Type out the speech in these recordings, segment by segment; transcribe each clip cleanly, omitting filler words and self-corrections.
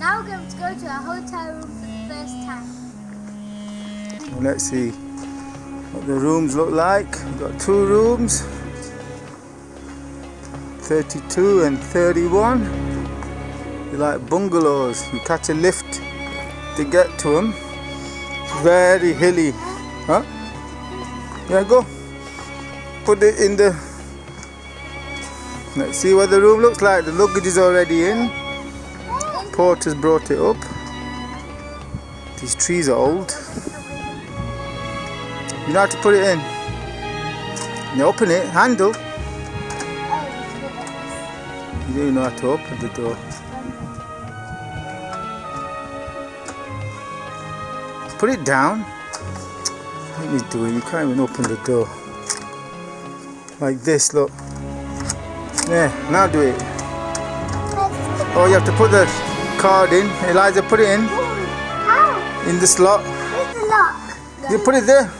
Now we're going to go to our hotel room for the first time. Let's see what the rooms look like. We've got 2 rooms, 32 and 31. They're like bungalows. You catch a lift to get to them. It's very hilly. Huh? Yeah, go. Put it in the... Let's see what the room looks like. The luggage is already in. Porter's brought it up. These trees are old. You know how to put it in. You open it, handle. You don't know how to open the door. Put it down. What are you doing? You can't even open the door. Like this, look. Yeah, now do it. Oh, you have to put the card in. Eliza, put it in. How? In the slot. Where's the lock? You put it there.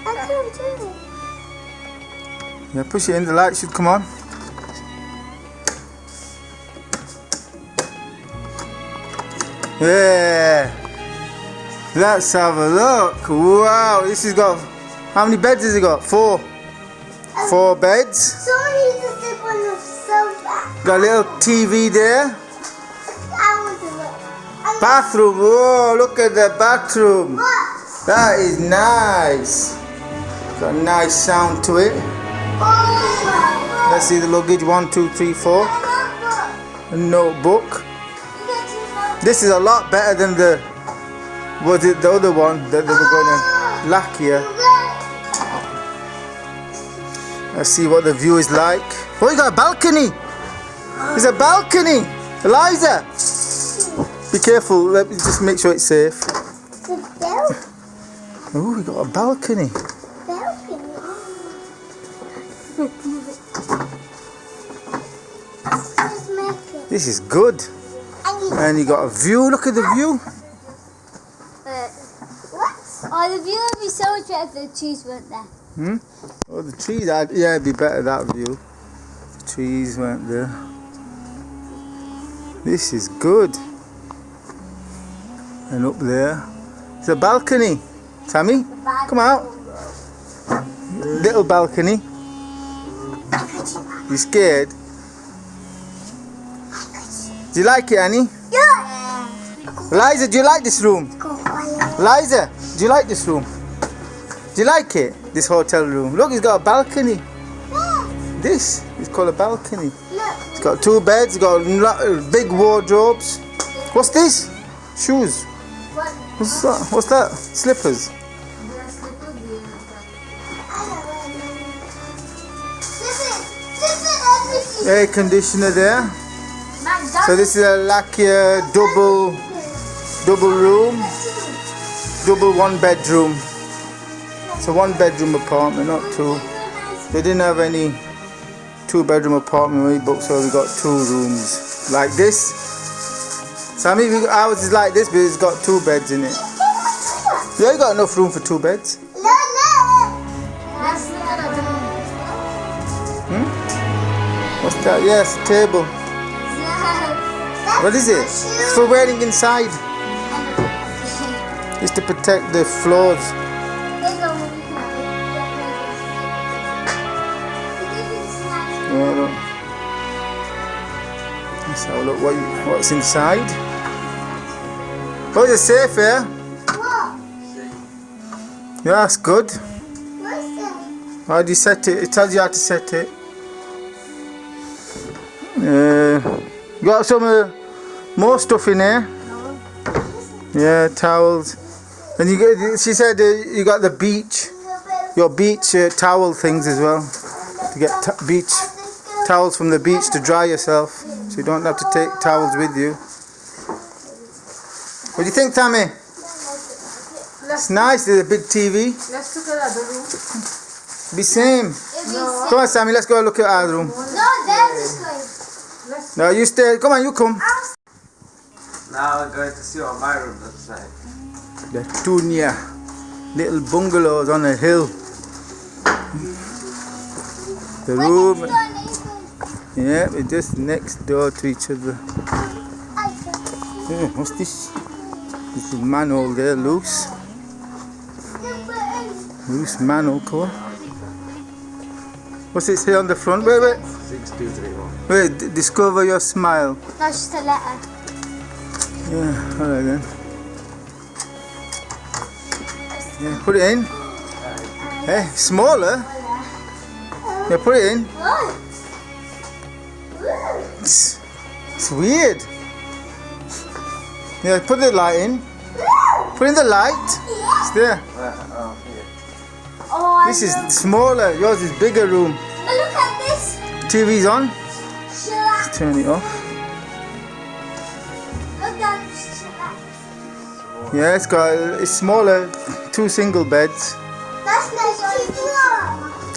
I can't do it. Yeah, push it in. The light should come on. Yeah. Let's have a look. Wow, this has got... How many beds has it got? 4. 4 beds. Someone needs to sleep on the sofa. Got a little TV there. I want to look. Bathroom. Whoa, look at the bathroom. What? That is nice. Got a nice sound to it. Oh, Let's see the luggage. 1, 2, 3, 4. A notebook. This is a lot better than the... Was it the other one that they were going to lack here? Let's see what the view is like. Oh, you got a balcony. There's a balcony. Eliza, be careful. Let me just make sure it's safe. Oh, we got a balcony. This is good. And you got a view. Look at the view. Oh, the view would be so much better if the trees weren't there. Hmm? Oh, the trees. Yeah, it'd be better that view. The trees weren't there. This is good. And up there, it's a balcony. Sammy, come out. Little balcony. You scared? Do you like it, Annie? Yeah. Liza, do you like this room? Liza, do you like this room? Do you like it? This hotel room. Look, it's got a balcony. This is called a balcony. It's got 2 beds, it's got big wardrobes. What's this? Shoes. What's that? What's that? Slippers. Air conditioner there. So this is a lacquer double room, double 1 bedroom. It's a 1 bedroom apartment, not 2. They didn't have any 2 bedroom apartment when we booked, so we got 2 rooms like this. Sammy, ours is like this, but it's got 2 beds in it. Yeah, you got enough room for 2 beds. What's that? Yes, table. What is it? It's for wearing inside. It's to protect the floors. Let's have a look what's inside. Oh, it's safe here. Yeah, that's good. How do you set it? It tells you how to set it. You got some more stuff in here. Yeah, towels. And she said you got the beach, your beach towel things as well. To get beach towels from the beach to dry yourself, so you don't have to take towels with you. What do you think, Tammy? It's nice. There's a big TV. Let's look at the room. Be same. No. Come on, Sammy. Let's go look at our room. No, there's this No, you stay. Come on, you come. Now we're going to see what my room looks like. Letoonia. Little bungalows on a hill. The room. Yeah, we're just next door to each other. Yeah, what's this? This is manhole there, loose. Loose manhole cover. What's it say on the front? Wait. 6231. Wait, discover your smile. That's just a letter. Yeah, alright then. Yeah, put it in. Hey, smaller? Yeah, put it in. It's weird. Yeah, put the light in. Put in the light. It's there. Oh, This is smaller. Yours is bigger room. But look at this. TV's on. Sheila. Turn it off. Look at Sheila. Yeah, it's smaller. 2 single beds. That's nice.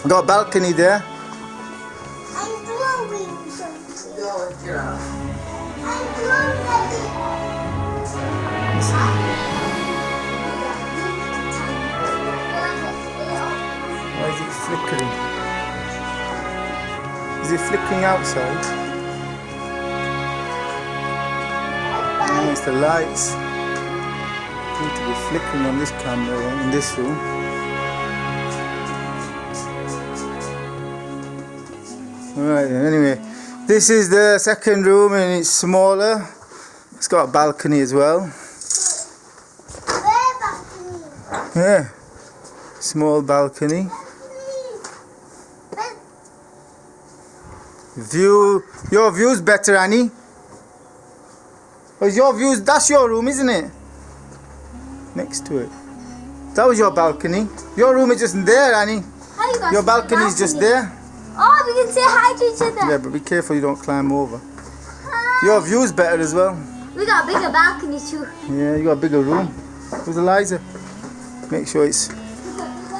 I'm Got a balcony there. drawing something. I'm drawing. Why is it flickering? Is it flickering outside? No, it's the lights. Need to be flickering on this camera in this room. Alright, anyway, this is the second room and it's smaller. It's got a balcony as well. Yeah, small balcony. View, your view's better, Annie. Oh, your view's, that's your room, isn't it? Next to it. That was your balcony. Your room is just there, Annie. How you got Your balcony is just there. Oh, we can say hi to each other. Yeah, but be careful you don't climb over. Your view's better as well. We got a bigger balcony too. Yeah, you got a bigger room. Where's Eliza? Make sure it's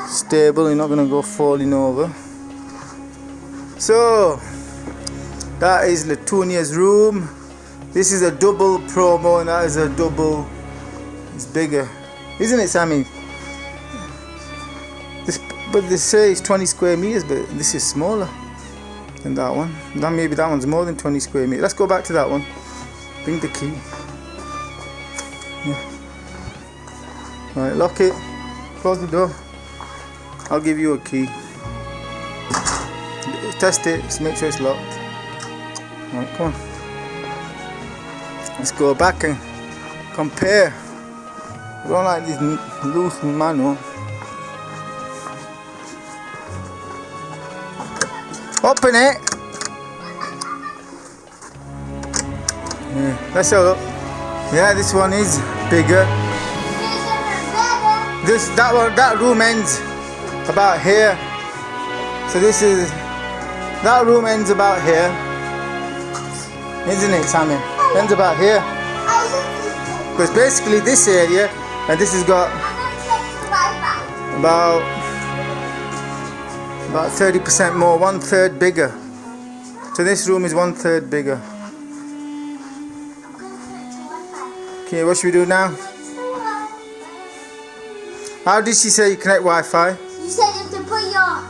stable, you're not going to go falling over. So, that is Letoonia's room. This is a double promo and that is a double. It's bigger. Isn't it, Sammy? But they say it's 20 square meters, but this is smaller than that one. Then maybe that one's more than 20 square meters. Let's go back to that one. Bring the key. Yeah. Alright, lock it. Close the door. I'll give you a key. Test it, just make sure it's locked. Alright, come on. Let's go back and compare. I don't like this loose manual. Open it. Yeah, let's have a look. Yeah, this one is bigger. That room ends about here. So that room ends about here. Isn't it, Sammy? Ends about here. Because basically this area, and this has got about 30% more, 1/3 bigger. So this room is 1/3 bigger. Okay, what should we do now? How did she say you connect Wi-Fi? You said you have to put your...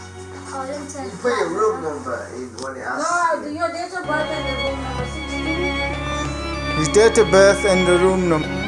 Oh, don't tell me. Put your room number in when it asks. No, your date of birth and the room number 16. His date of birth and the room number.